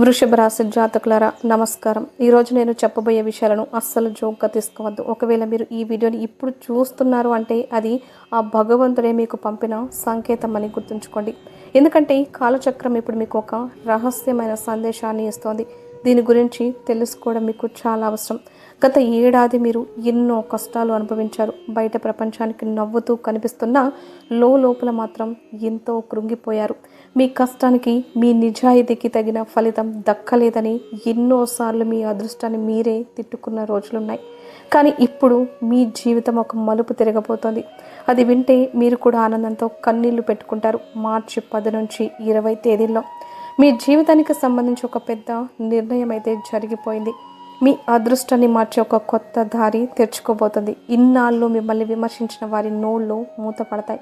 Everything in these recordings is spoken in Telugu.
వృషభ రాశి జాతకులారా నమస్కారం. ఈరోజు నేను చెప్పబోయే విషయాలను అస్సలు జోక్గా తీసుకోవద్దు. ఒకవేళ మీరు ఈ వీడియోని ఇప్పుడు చూస్తున్నారు అంటే అది ఆ భగవంతుడే మీకు పంపిన సంకేతం అని గుర్తుంచుకోండి. ఎందుకంటే కాలచక్రం ఇప్పుడు మీకు ఒక రహస్యమైన సందేశాన్ని ఇస్తోంది. దీని గురించి తెలుసుకోవడం మీకు చాలా అవసరం. గత ఏడాది మీరు ఎన్నో కష్టాలు అనుభవించారు. బయట ప్రపంచానికి నవ్వుతూ కనిపిస్తున్నా లోపల మాత్రం ఎంతో కృంగిపోయారు. మీ కష్టానికి, మీ నిజాయితీకి తగిన ఫలితం దక్కలేదని ఎన్నోసార్లు మీ అదృష్టాన్ని మీరే తిట్టుకున్న రోజులున్నాయి. కానీ ఇప్పుడు మీ జీవితం ఒక మలుపు తిరగబోతోంది. అది వింటే మీరు కూడా ఆనందంతో కన్నీళ్లు పెట్టుకుంటారు. మార్చి 10 నుంచి 20 తేదీల్లో మీ జీవితానికి సంబంధించి ఒక పెద్ద నిర్ణయం అయితే జరిగిపోయింది. మీ అదృష్టాన్ని మార్చే ఒక కొత్త దారి తెరుచుకోబోతుంది. ఇన్నాళ్ళు మిమ్మల్ని విమర్శించిన వారి నోళ్ళు మూతపడతాయి.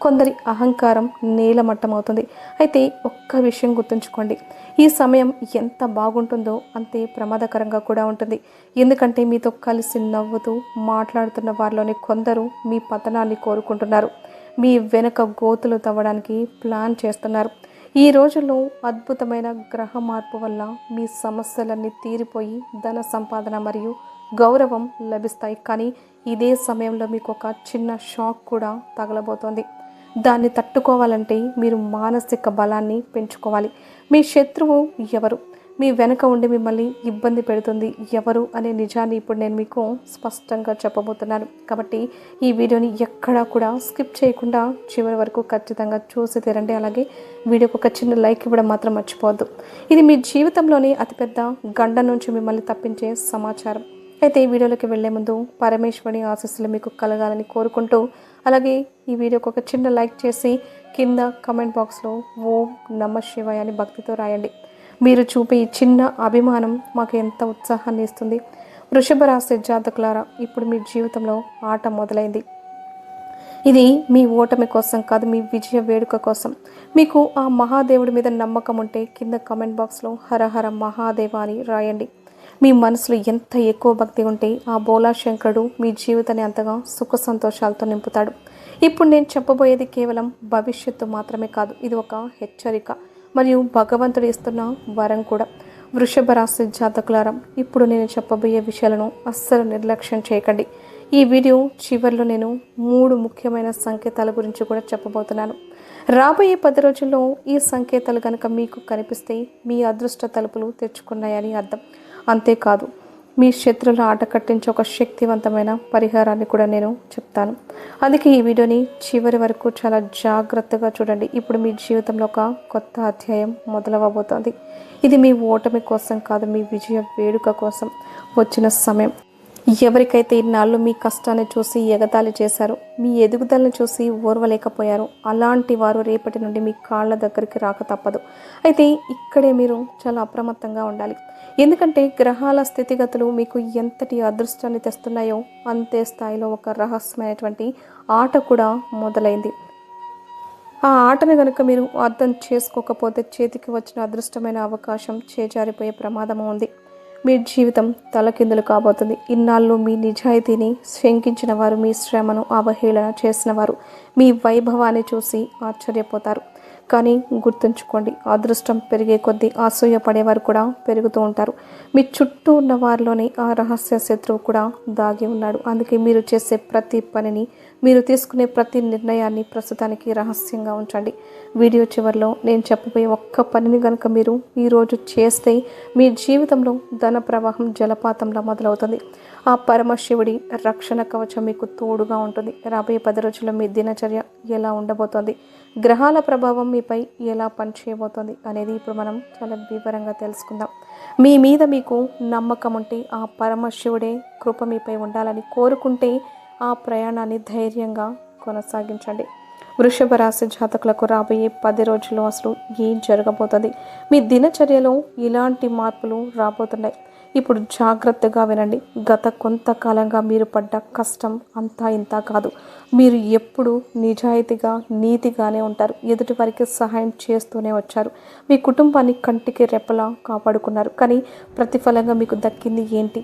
కొందరి అహంకారం నేలమట్టమవుతుంది. అయితే ఒక్క విషయం గుర్తుంచుకోండి, ఈ సమయం ఎంత బాగుంటుందో అంతే ప్రమాదకరంగా కూడా ఉంటుంది. ఎందుకంటే మీతో కలిసి నవ్వుతూ మాట్లాడుతున్న వారిలోని కొందరు మీ పతనాన్ని కోరుకుంటున్నారు. మీ వెనక గోతులు తవ్వడానికి ప్లాన్ చేస్తున్నారు. ఈ రోజుల్లో అద్భుతమైన గ్రహ మార్పు వల్ల మీ సమస్యలన్నీ తీరిపోయి ధన సంపాదన మరియు గౌరవం లభిస్తాయి. కానీ ఇదే సమయంలో మీకు ఒక చిన్న షాక్ కూడా తగలబోతోంది. దాన్ని తట్టుకోవాలంటే మీరు మానసిక బలాన్ని పెంచుకోవాలి. మీ శత్రువు ఎవరు, మీ వెనక ఉండి మిమ్మల్ని ఇబ్బంది పెడుతుంది ఎవరు అనే నిజాన్ని ఇప్పుడు నేను మీకు స్పష్టంగా చెప్పబోతున్నాను. కాబట్టి ఈ వీడియోని ఎక్కడా కూడా స్కిప్ చేయకుండా చివరి వరకు ఖచ్చితంగా చూసి తీరండి. అలాగే వీడియోకి ఒక చిన్న లైక్ ఇవ్వడం మాత్రం మర్చిపోవద్దు. ఇది మీ జీవితంలోని అతిపెద్ద గండ నుంచి మిమ్మల్ని తప్పించే సమాచారం. అయితే ఈ వీడియోలోకి వెళ్లే ముందు పరమేశ్వరుని ఆశీస్సులు మీకు కలగాలని కోరుకుంటూ, అలాగే ఈ వీడియోకి ఒక చిన్న లైక్ చేసి కింద కమెంట్ బాక్స్లో ఓం నమః శివాయ అని భక్తితో రాయండి. మీరు చూపే ఈ చిన్న అభిమానం మాకు ఎంత ఉత్సాహాన్ని ఇస్తుంది. వృషభ రాశి జాతకులారా, ఇప్పుడు మీ జీవితంలో ఆట మొదలైంది. ఇది మీ ఓటమి కోసం కాదు, మీ విజయ వేడుక కోసం. మీకు ఆ మహాదేవుడి మీద నమ్మకం ఉంటే కింద కమెంట్ బాక్స్లో హరహర మహాదేవ అని రాయండి. మీ మనసులో ఎంత ఎక్కువ భక్తి ఉంటే ఆ బోలా శంకరుడు మీ జీవితాన్ని అంతగా సుఖ సంతోషాలతో నింపుతాడు. ఇప్పుడు నేను చెప్పబోయేది కేవలం భవిష్యత్తు మాత్రమే కాదు, ఇది ఒక హెచ్చరిక మరియు భగవంతుడు ఇస్తున్న వరం కూడా. వృషభ రాశి జాతకులారా, ఇప్పుడు నేను చెప్పబోయే విషయాలను అస్సలు నిర్లక్ష్యం చేయకండి. ఈ వీడియో చివరిలో నేను 3 ముఖ్యమైన సంకేతాల గురించి కూడా చెప్పబోతున్నాను. రాబోయే 10 రోజుల్లో ఈ సంకేతాలు కనుక మీకు కనిపిస్తే మీ అదృష్ట తలుపులు తెరుచుకున్నాయని అర్థం. అంతేకాదు, మీ శత్రువుల ఆట కట్టించే ఒక శక్తివంతమైన పరిహారాన్ని కూడా నేను చెప్తాను. అందుకే ఈ వీడియోని చివరి వరకు చాలా జాగ్రత్తగా చూడండి. ఇప్పుడు మీ జీవితంలో ఒక కొత్త అధ్యాయం మొదలవబోతోంది. ఇది మీ ఓటమి కోసం కాదు, మీ విజయ వేడుక కోసం వచ్చిన సమయం. ఎవరికైతే ఇన్నాళ్ళు మీ కష్టాన్ని చూసి ఎగతాళి చేశారో, మీ ఎదుగుదలను చూసి ఓర్వలేకపోయారో, అలాంటి వారు రేపటి నుండి మీ కాళ్ళ దగ్గరికి రాక తప్పదు. అయితే ఇక్కడే మీరు చాలా అప్రమత్తంగా ఉండాలి. ఎందుకంటే గ్రహాల స్థితిగతులు మీకు ఎంతటి అదృష్టాన్ని తెస్తున్నాయో అంతే స్థాయిలో ఒక రహస్యమైనటువంటి ఆట కూడా మొదలైంది. ఆ ఆటను కనుక మీరు అర్థం చేసుకోకపోతే చేతికి వచ్చిన అదృష్టమైన అవకాశం చేజారిపోయే ప్రమాదం ఉంది. మీ జీవితం తలకిందులు కాబోతుంది. ఇన్నాళ్ళు మీ నిజాయితీని శంకించిన వారు, మీ శ్రమను అవహేళన చేసిన వారు మీ వైభవాన్ని చూసి ఆశ్చర్యపోతారు. కానీ గుర్తుంచుకోండి, అదృష్టం పెరిగే కొద్దీ అసూయ పడేవారు కూడా పెరుగుతూ ఉంటారు. మీ చుట్టూ ఉన్న వారిలోనే ఆ రహస్య శత్రువు కూడా దాగి ఉన్నాడు. అందుకే మీరు చేసే ప్రతి పనిని, మీరు తీసుకునే ప్రతి నిర్ణయాన్ని ప్రస్తుతానికి రహస్యంగా ఉంచండి. వీడియో చివరిలో నేను చెప్పబోయే ఒక్క పనిని కనుక మీరు ఈరోజు చేస్తే మీ జీవితంలో ధన ప్రవాహం జలపాతంలా మొదలవుతుంది. ఆ పరమశివుడి రక్షణ కవచం మీకు తోడుగా ఉంటుంది. రాబోయే 10 రోజుల్లో మీ దినచర్య ఎలా ఉండబోతోంది, గ్రహాల ప్రభావం మీపై ఎలా పనిచేయబోతోంది అనేది ఇప్పుడు మనం చాలా వివరంగా తెలుసుకుందాం. మీ మీద మీకు నమ్మకం ఉంటే, ఆ పరమశివుడే కృప మీపై ఉండాలని కోరుకుంటే ఆ ప్రయాణాన్ని ధైర్యంగా కొనసాగించండి. వృషభ రాశి జాతకులకు రాబోయే 10 రోజుల్లో అసలు ఏం జరగబోతుంది, మీ దినచర్యలో ఇలాంటి మార్పులు రాబోతున్నాయి. ఇప్పుడు జాగ్రత్తగా వినండి. గత కొంతకాలంగా మీరు పడ్డ కష్టం అంతా ఇంతా కాదు. మీరు ఎప్పుడు నిజాయితీగా, నీతిగానే ఉంటారు. ఎదుటి వారికి సహాయం చేస్తూనే వచ్చారు. మీ కుటుంబాన్ని కంటికి రెప్పలా కాపాడుకున్నారు. కానీ ప్రతిఫలంగా మీకు దక్కింది ఏంటి?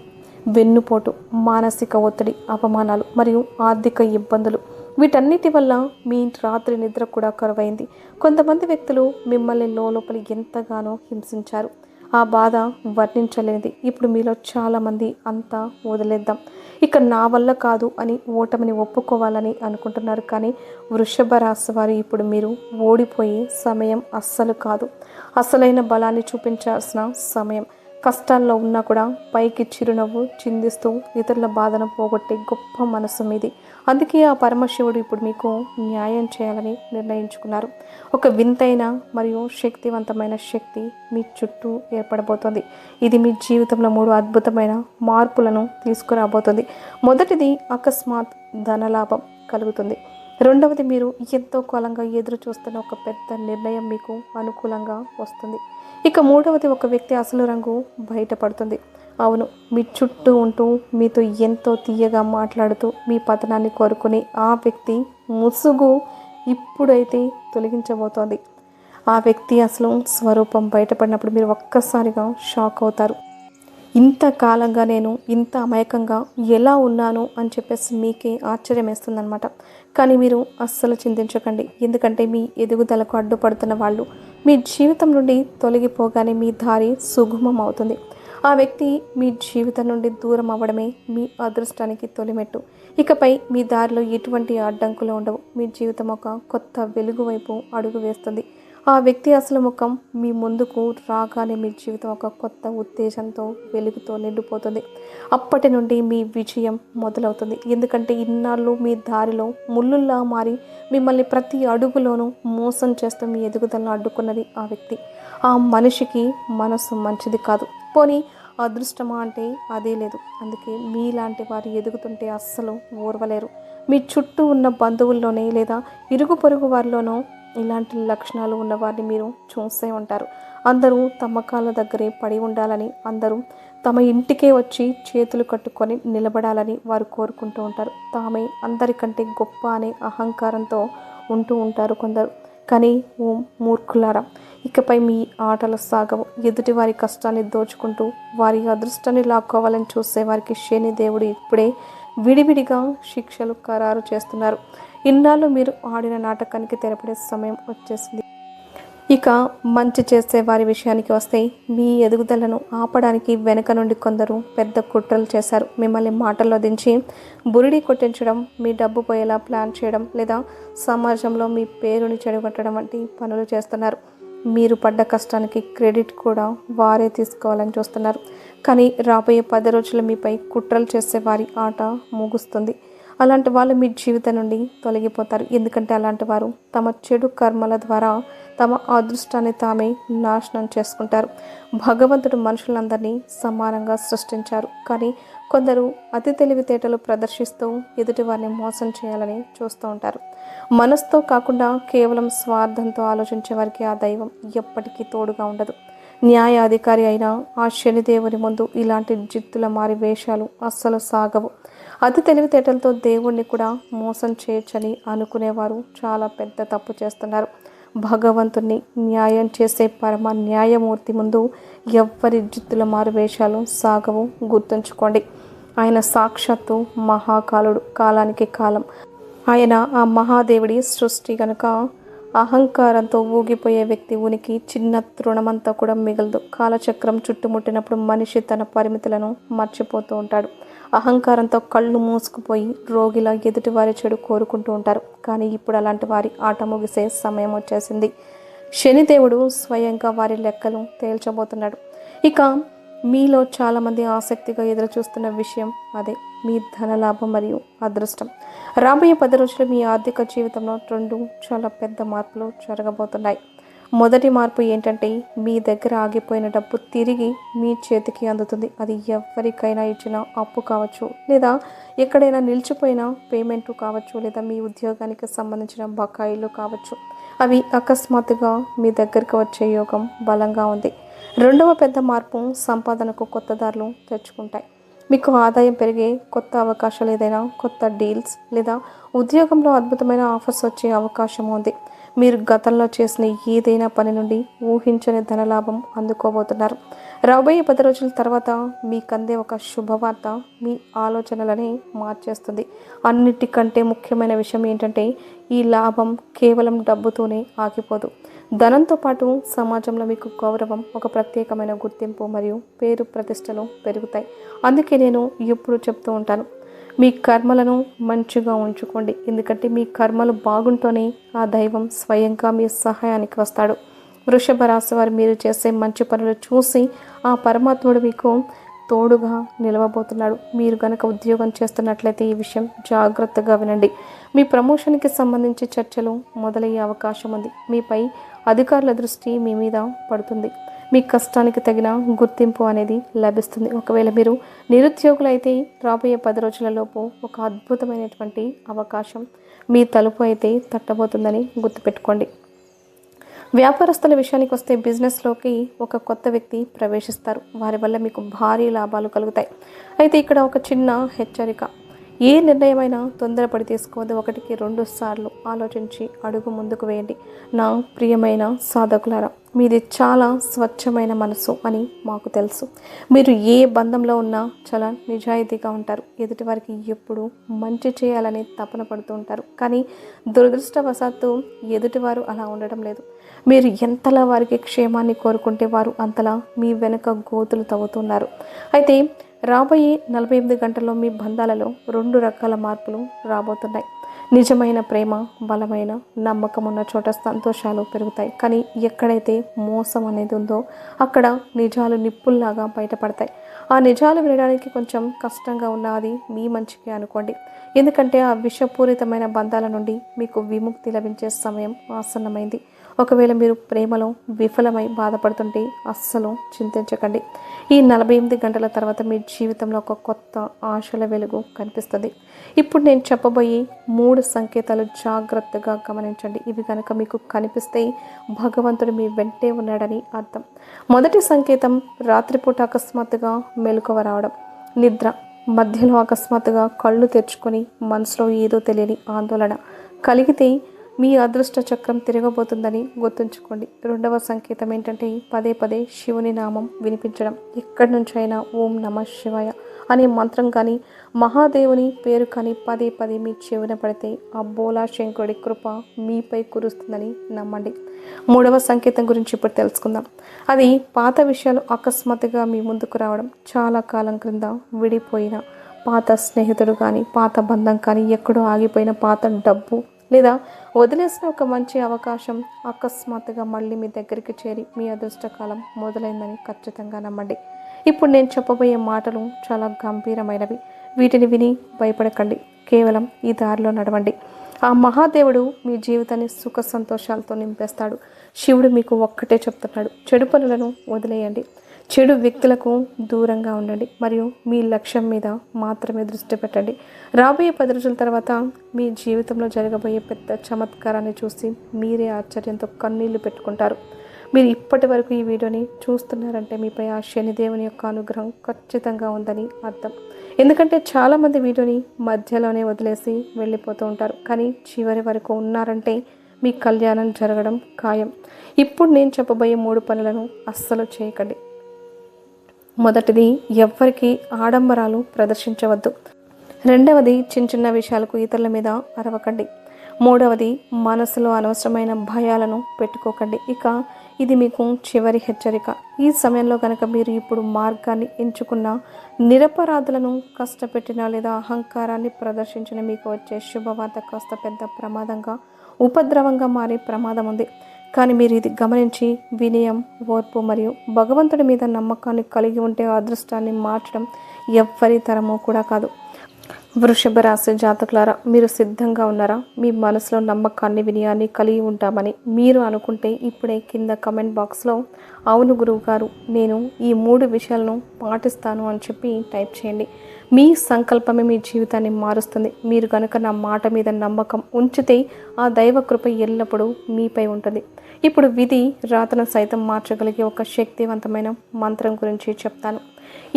వెన్నుపోటు, మానసిక ఒత్తిడి, అపమానాలు మరియు ఆర్థిక ఇబ్బందులు. వీటన్నిటి వల్ల మీ రాత్రి నిద్ర కూడా కరువైంది. కొంతమంది వ్యక్తులు మిమ్మల్ని లోపల ఎంతగానో హింసించారు. ఆ బాధ వర్ణించలేనిది. ఇప్పుడు మీలో చాలామంది అంతా వదిలేద్దాం, ఇక నా వల్ల కాదు అని ఓటమిని ఒప్పుకోవాలని అనుకుంటున్నారు. కానీ వృషభ రాశి వారు ఇప్పుడు మీరు ఓడిపోయే సమయం అస్సలు కాదు. అసలైన బలాన్ని చూపించాల్సిన సమయం. కష్టాల్లో ఉన్నా కూడా పైకి చిరునవ్వు చిందిస్తూ ఇతరుల బాధను పోగొట్టే గొప్ప మనసు మీది. అందుకే ఆ పరమశివుడు ఇప్పుడు మీకు న్యాయం చేయాలని నిర్ణయించుకున్నారు. ఒక వింతైన మరియు శక్తివంతమైన శక్తి మీ చుట్టూ ఏర్పడబోతోంది. ఇది మీ జీవితంలో 3 అద్భుతమైన మార్పులను తీసుకురాబోతుంది. మొదటిది, అకస్మాత్ ధనలాభం కలుగుతుంది. రెండవది, మీరు ఎంతో కాలంగా ఎదురు చూస్తున్న ఒక పెద్ద నిర్ణయం మీకు అనుకూలంగా వస్తుంది. ఇక మూడవది, ఒక వ్యక్తి అసలు రంగు బయటపడుతుంది. అవును, మీ చుట్టూ ఉంటూ మీతో ఎంతో తీయగా మాట్లాడుతూ మీ పతనాన్ని కోరుకుని ఆ వ్యక్తి ముసుగు ఇప్పుడైతే తొలగించబోతోంది. ఆ వ్యక్తి అసలు స్వరూపం బయటపడినప్పుడు మీరు ఒక్కసారిగా షాక్ అవుతారు. ఇంతకాలంగా నేను ఇంత అమాయకంగా ఎలా ఉన్నాను అని చెప్పేసి మీకే ఆశ్చర్యం వేస్తుందన్నమాట. కానీ మీరు అస్సలు చింతించకండి. ఎందుకంటే మీ ఎదుగుదలకు అడ్డుపడుతున్న వాళ్ళు మీ జీవితం నుండి తొలగిపోగానే మీ దారి సుగమం అవుతుంది. ఆ వ్యక్తి మీ జీవితం నుండి దూరం అవ్వడమే మీ అదృష్టానికి తొలిమెట్టు. ఇకపై మీ దారిలో ఎటువంటి అడ్డంకులు ఉండవు. మీ జీవితం ఒక కొత్త వెలుగు వైపు అడుగు వేస్తుంది. ఆ వ్యక్తి అసలు ముఖం మీ ముందుకు రాగానే మీ జీవితం ఒక కొత్త ఉత్తేజంతో వెలుగుతో నిండిపోతుంది. అప్పటి నుండి మీ విజయం మొదలవుతుంది. ఎందుకంటే ఇన్నాళ్ళు మీ దారిలో ముళ్ళుల్లా మారి మిమ్మల్ని ప్రతి అడుగులోనూ మోసం చేస్తూ మీ ఎదుగుదలను అడ్డుకున్నది ఆ వ్యక్తి. ఆ మనిషికి మనసు మంచిది కాదు. పోనీ అదృష్టమా అంటే అదే లేదు. అందుకే మీలాంటి వారు ఎదుగుతుంటే అస్సలు ఓర్వలేరు. మీ చుట్టూ ఉన్న బంధువుల్లోనే లేదా ఇరుగు పొరుగు వారిలోనో ఇలాంటి లక్షణాలు ఉన్నవారిని మీరు చూసే ఉంటారు. అందరూ తమ కాళ్ళ దగ్గరే పడి ఉండాలని, అందరూ తమ ఇంటికే వచ్చి చేతులు కట్టుకొని నిలబడాలని వారు కోరుకుంటూ ఉంటారు. తామే అందరికంటే గొప్ప అనే అహంకారంతో ఉంటూ ఉంటారు కొందరు. కానీ ఓ మూర్ఖులారా, ఇకపై మీ ఆటలు సాగవు. ఎదుటి వారి కష్టాన్ని దోచుకుంటూ వారి అదృష్టాన్ని లాక్కోవాలని చూసే వారికి శని దేవుడు ఇప్పుడే విడివిడిగా శిక్షలు ఖరారు చేస్తున్నారు. ఇన్నాళ్ళు మీరు ఆడిన నాటకానికి తెరపడే సమయం వచ్చేసింది. ఇక మంచి చేసే వారి విషయానికి వస్తే, మీ ఎదుగుదలను ఆపడానికి వెనుక నుండి కొందరు పెద్ద కుట్రలు చేశారు. మిమ్మల్ని మాటల్లో దించి బురిడి కొట్టించడం, మీ డబ్బు పోయేలా ప్లాన్ చేయడం, లేదా సమాజంలో మీ పేరుని చెడగొట్టడం వంటి పనులు చేస్తున్నారు. మీరు పడ్డ కష్టానికి క్రెడిట్ కూడా వారే తీసుకోవాలని చూస్తున్నారు. కానీ రాబోయే 10 రోజులు మీపై కుట్రలు చేసే వారి ఆట ముగుస్తుంది. అలాంటి వాళ్ళు మీ జీవితం నుండి తొలగిపోతారు. ఎందుకంటే అలాంటి వారు తమ చెడు కర్మల ద్వారా తమ అదృష్టాన్ని తామే నాశనం చేసుకుంటారు. భగవంతుడు మనుషులందరినీ సమానంగా సృష్టించారు. కానీ కొందరు అతి తెలివితేటలు ప్రదర్శిస్తూ ఎదుటి వారిని మోసం చేయాలని చూస్తూ ఉంటారు. మనసుతో కాకుండా కేవలం స్వార్థంతో ఆలోచించే వారికి ఆ దైవం ఎప్పటికీ తోడుగా ఉండదు. న్యాయాధికారి అయిన ఆ శనిదేవుని ముందు ఇలాంటి జిత్తుల మారి వేషాలు అస్సలు సాగవు. అతి తెలివితేటలతో దేవుణ్ణి కూడా మోసం చేయొచ్చని అనుకునేవారు చాలా పెద్ద తప్పు చేస్తున్నారు. భగవంతుణ్ణి న్యాయం చేసే పరమ న్యాయమూర్తి ముందు ఎవ్వరి జిత్తుల మారు వేషాలు సాగవు. గుర్తుంచుకోండి, ఆయన సాక్షాత్తు మహాకాలుడు, కాలానికి కాలం. ఆయన ఆ మహాదేవుడి సృష్టి కనుక అహంకారంతో ఊగిపోయే వ్యక్తి ఉనికి చిన్న తృణమంతా కూడా మిగలదు. కాలచక్రం చుట్టుముట్టినప్పుడు మనిషి తన పరిమితులను మర్చిపోతూ ఉంటాడు. అహంకారంతో కళ్ళు మూసుకుపోయి రోగిలా ఎదుటివారి చెడు కోరుకుంటూ ఉంటారు. కానీ ఇప్పుడు అలాంటి వారి ఆట ముగిసే సమయం వచ్చేసింది. శనిదేవుడు స్వయంగా వారి లెక్కలు తేల్చబోతున్నాడు. ఇక మీలో చాలామంది ఆసక్తిగా ఎదురు చూస్తున్న విషయం అదే, మీ ధనలాభం మరియు అదృష్టం. రాబోయే 10 రోజులు మీ ఆర్థిక జీవితంలో 2 చాలా పెద్ద మార్పులు జరగబోతున్నాయి. మొదటి మార్పు ఏంటంటే, మీ దగ్గర ఆగిపోయిన డబ్బు తిరిగి మీ చేతికి అందుతుంది. అది ఎవరికైనా ఇచ్చిన అప్పు కావచ్చు, లేదా ఎక్కడైనా నిలిచిపోయిన పేమెంట్ కావచ్చు, లేదా మీ ఉద్యోగానికి సంబంధించిన బకాయిలు కావచ్చు. అవి అకస్మాత్తుగా మీ దగ్గరకు వచ్చే యోగం బలంగా ఉంది. రెండవ పెద్ద మార్పు, సంపాదనకు కొత్త దారులు తెచ్చుకుంటాయి. మీకు ఆదాయం పెరిగే కొత్త అవకాశాలు, ఏదైనా కొత్త డీల్స్ లేదా ఉద్యోగంలో అద్భుతమైన ఆఫర్స్ వచ్చే అవకాశం ఉంది. మీరు గతంలో చేసిన ఏదైనా పని నుండి ఊహించని ధనలాభం అందుకోబోతున్నారు. రాబోయే 10 రోజుల తర్వాత మీకందే ఒక శుభవార్త మీ ఆలోచనలని మార్చేస్తుంది. అన్నిటికంటే ముఖ్యమైన విషయం ఏంటంటే ఈ లాభం కేవలం డబ్బుతోనే ఆగిపోదు. ధనంతో పాటు సమాజంలో మీకు గౌరవం, ఒక ప్రత్యేకమైన గుర్తింపు మరియు పేరు ప్రతిష్టలు పెరుగుతాయి. అందుకే నేను ఎప్పుడు చెప్తూ ఉంటాను, మీ కర్మలను మంచిగా ఉంచుకోండి. ఎందుకంటే మీ కర్మలు బాగుంటూనే ఆ దైవం స్వయంగా మీ సహాయానికి వస్తాడు. వృషభ రాశి వారు మీరు చేసే మంచి పనులు చూసి ఆ పరమాత్ముడు మీకు తోడుగా నిలవబోతున్నాడు. మీరు గనక ఉద్యోగం చేస్తున్నట్లయితే ఈ విషయం జాగ్రత్తగా వినండి. మీ ప్రమోషన్కి సంబంధించి చర్చలు మొదలయ్యే అవకాశం ఉంది. మీపై అధికారుల దృష్టి మీ మీద పడుతుంది. మీ కష్టానికి తగిన గుర్తింపు అనేది లభిస్తుంది. ఒకవేళ మీరు నిరుద్యోగులైతే రాబోయే 10 రోజులలోపు ఒక అద్భుతమైనటువంటి అవకాశం మీ తలుపు అయితే తట్టబోతుందని గుర్తుపెట్టుకోండి. వ్యాపారస్తుల విషయానికి వస్తే బిజినెస్లోకి ఒక కొత్త వ్యక్తి ప్రవేశిస్తారు. వారి వల్ల మీకు భారీ లాభాలు కలుగుతాయి. అయితే ఇక్కడ ఒక చిన్న హెచ్చరిక, ఏ నిర్ణయమైనా తొందరపడి తీసుకోవద్దు. 1కి 2 సార్లు ఆలోచించి అడుగు ముందుకు వేయండి. నా ప్రియమైన సాధకులారా, మీది చాలా స్వచ్ఛమైన మనసు అని మాకు తెలుసు. మీరు ఏ బంధంలో ఉన్నా చాలా నిజాయితీగా ఉంటారు. ఎదుటి వారికి ఎప్పుడు మంచి చేయాలని తపన పడుతూ ఉంటారు. కానీ దురదృష్టవశాత్తు ఎదుటివారు అలా ఉండడం లేదు. మీరు ఎంతలా వారికి క్షేమాన్ని కోరుకుంటే వారు అంతలా మీ వెనుక గోతులు తవ్వుతున్నారు. అయితే రాబోయే 48 గంటల్లో మీ బంధాలలో 2 రకాల మార్పులు రాబోతున్నాయి. నిజమైన ప్రేమ, బలమైన నమ్మకం ఉన్న చోట సంతోషాలు పెరుగుతాయి. కానీ ఎక్కడైతే మోసం అనేది ఉందో అక్కడ నిజాలు నిప్పుల్లాగా బయటపడతాయి. ఆ నిజాలు వినడానికి కొంచెం కష్టంగా ఉన్నా అది మీ మంచికే అనుకోండి. ఎందుకంటే ఆ విషపూరితమైన బంధాల నుండి మీకు విముక్తి లభించే సమయం ఆసన్నమైంది. ఒకవేళ మీరు ప్రేమలో విఫలమై బాధపడుతుంటే అస్సలు చింతించకండి. ఈ 48 గంటల తర్వాత మీ జీవితంలో ఒక కొత్త ఆశల వెలుగు కనిపిస్తుంది. ఇప్పుడు నేను చెప్పబోయే 3 సంకేతాలు జాగ్రత్తగా గమనించండి. ఇవి కనుక మీకు కనిపిస్తే భగవంతుడు మీ వెంటే ఉన్నాడని అర్థం. మొదటి సంకేతం, రాత్రిపూట అకస్మాత్తుగా మెలకువ రావడం. నిద్ర మధ్యలో అకస్మాత్తుగా కళ్ళు తెరుచుకొని మనసులో ఏదో తెలియని ఆందోళన కలిగితే మీ అదృష్ట చక్రం తిరగబోతుందని గుర్తుంచుకోండి. రెండవ సంకేతం ఏంటంటే పదే పదే శివుని నామం వినిపించడం. ఎక్కడి నుంచైనా ఓం నమః శివాయ అనే మంత్రం కానీ మహాదేవుని పేరు కానీ పదే పదే మీ చెవిన పడితే ఆ బోలా శంకరుడి కృప మీపై కురుస్తుందని నమ్మండి. మూడవ సంకేతం గురించి ఇప్పుడు తెలుసుకుందాం. అది పాత విషయాలు అకస్మాత్తుగా మీ ముందుకు రావడం. చాలా కాలం క్రింద విడిపోయిన పాత స్నేహితుడు కానీ, పాత బంధం కానీ, ఎక్కడో ఆగిపోయిన పాత డబ్బు లేదా వదిలేసిన ఒక మంచి అవకాశం అకస్మాత్తుగా మళ్ళీ మీ దగ్గరికి చేరి మీ అదృష్టకాలం మొదలైందని ఖచ్చితంగా నమ్మండి. ఇప్పుడు నేను చెప్పబోయే మాటలు చాలా గంభీరమైనవి. వీటిని విని భయపడకండి. కేవలం ఈ దారిలో నడవండి. ఆ మహాదేవుడు మీ జీవితాన్ని సుఖ సంతోషాలతో నింపేస్తాడు. శివుడు మీకు ఒక్కటే చెప్తున్నాడు, చెడు పనులను వదిలేయండి, చెడు వ్యక్తులకు దూరంగా ఉండండి మరియు మీ లక్ష్యం మీద మాత్రమే దృష్టి పెట్టండి. రాబోయే 10 రోజుల తర్వాత మీ జీవితంలో జరగబోయే పెద్ద చమత్కారాన్ని చూసి మీరే ఆశ్చర్యంతో కన్నీళ్లు పెట్టుకుంటారు. మీరు ఇప్పటి వరకు ఈ వీడియోని చూస్తున్నారంటే మీపై ఆ శనిదేవుని యొక్క అనుగ్రహం ఖచ్చితంగా ఉందని అర్థం. ఎందుకంటే చాలామంది వీడియోని మధ్యలోనే వదిలేసి వెళ్ళిపోతూ ఉంటారు. కానీ చివరి వరకు ఉన్నారంటే మీ కళ్యాణం జరగడం ఖాయం. ఇప్పుడు నేను చెప్పబోయే 3 పనులను అస్సలు చేయకండి. మొదటిది, ఎవ్వరికి ఆడంబరాలు ప్రదర్శించవద్దు. రెండవది, చిన్న చిన్న విషయాలకు ఇతరుల మీద అరవకండి. మూడవది, మనసులో అనవసరమైన భయాలను పెట్టుకోకండి. ఇక ఇది మీకు చివరి హెచ్చరిక. ఈ సమయంలో కనుక మీరు ఇప్పుడు మార్గాన్ని ఎంచుకున్న, నిరపరాధులను కష్టపెట్టిన లేదా అహంకారాన్ని ప్రదర్శించిన మీకు వచ్చే శుభవార్త కాస్త పెద్ద ప్రమాదంగా, ఉపద్రవంగా మారే ప్రమాదం ఉంది. కానీ మీరు ఇది గమనించి వినయం, ఓర్పు మరియు భగవంతుడి మీద నమ్మకాన్ని కలిగి ఉంటే ఆ అదృష్టాన్ని మార్చడం ఎవ్వరి తరమో కూడా కాదు. వృషభ రాశి జాతకులారా, మీరు సిద్ధంగా ఉన్నారా? మీ మనసులో నమ్మకాన్ని, వినయాన్ని కలిగి ఉంటామని మీరు అనుకుంటే ఇప్పుడే కింద కమెంట్ బాక్స్లో అవును గురువు గారు, నేను ఈ 3 విషయాలను పాటిస్తాను అని చెప్పి టైప్ చేయండి. మీ సంకల్పమే మీ జీవితాన్ని మారుస్తుంది. మీరు కనుక నా మాట మీద నమ్మకం ఉంచితే ఆ దైవ కృప ఎల్లప్పుడూ మీపై ఉంటుంది. ఇప్పుడు విధి రాతను సైతం మార్చగలిగే ఒక శక్తివంతమైన మంత్రం గురించి చెప్తాను.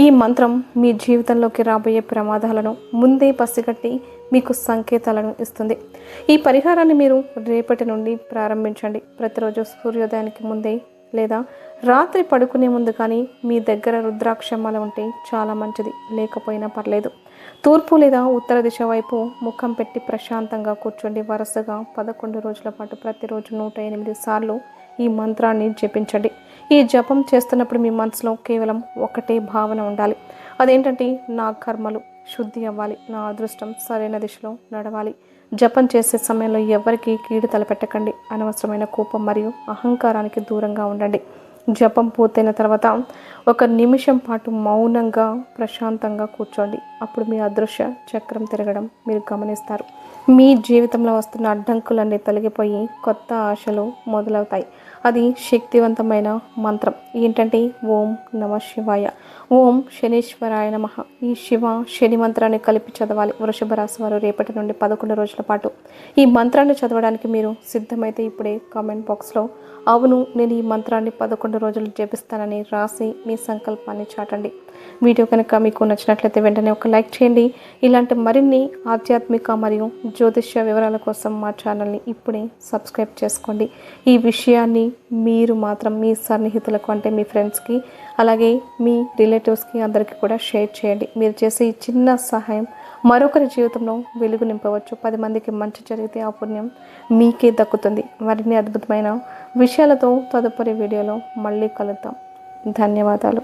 ఈ మంత్రం మీ జీవితంలోకి రాబోయే ప్రమాదాలను ముందే పసిగట్టి మీకు సంకేతాలను ఇస్తుంది. ఈ పరిహారాన్ని మీరు రేపటి నుండి ప్రారంభించండి. ప్రతిరోజు సూర్యోదయానికి ముందే లేదా రాత్రి పడుకునే ముందు కానీ మీ దగ్గర రుద్రాక్షమాల ఉంటే చాలా మంచిది, లేకపోయినా పర్లేదు. తూర్పు లేదా ఉత్తర దిశ వైపు ముఖం పెట్టి ప్రశాంతంగా కూర్చోండి. వరుసగా 11 రోజుల పాటు ప్రతిరోజు 108 సార్లు ఈ మంత్రాన్ని జపించండి. ఈ జపం చేస్తున్నప్పుడు మీ మనసులో కేవలం ఒకటే భావన ఉండాలి. అదేంటంటే, నా కర్మలు శుద్ధి అవ్వాలి, నా అదృష్టం సరైన దిశలో నడవాలి. జపం చేసే సమయంలో ఎవరికి కీడు తలపెట్టకండి. అనవసరమైన కోపం మరియు అహంకారానికి దూరంగా ఉండండి. జపం పూర్తయిన తర్వాత 1 నిమిషం పాటు మౌనంగా ప్రశాంతంగా కూర్చోండి. అప్పుడు మీ అదృశ్య చక్రం తిరగడం మీరు గమనిస్తారు. మీ జీవితంలో వస్తున్న అడ్డంకులన్నీ తొలగిపోయి కొత్త ఆశలు మొదలవుతాయి. అది శక్తివంతమైన మంత్రం ఏంటంటే, ఓం నమ శివాయ, ఓం శనీశ్వరాయ నమః. ఈ శివ శని మంత్రాన్ని కలిపి చదవాలి. వృషభ రాశి వారు రేపటి నుండి 11 రోజుల పాటు ఈ మంత్రాన్ని చదవడానికి మీరు సిద్ధమైతే ఇప్పుడే కామెంట్ బాక్స్లో అవును నేను ఈ మంత్రాన్ని 11 రోజులు జపిస్తానని రాసి మీ సంకల్పాన్ని చాటండి. వీడియో కనుక మీకు నచ్చినట్లయితే వెంటనే ఒక లైక్ చేయండి. ఇలాంటి మరిన్ని ఆధ్యాత్మిక మరియు జ్యోతిష్య వివరాల కోసం మా ఛానల్ని ఇప్పుడే సబ్స్క్రైబ్ చేసుకోండి. ఈ విషయాన్ని మీరు మాత్రం మీ సన్నిహితులకు, అంటే మీ ఫ్రెండ్స్కి, అలాగే మీ రిలేటివ్స్కి అందరికీ కూడా షేర్ చేయండి. మీరు చేసే ఈ చిన్న సహాయం మరొకరి జీవితంలో వెలుగు నింపవచ్చు. 10 మందికి మంచి జరిగితే ఆ పుణ్యం మీకే దక్కుతుంది. మరిన్ని అద్భుతమైన విషయాలతో తదుపరి వీడియోలో మళ్ళీ కలుద్దాం. ధన్యవాదాలు.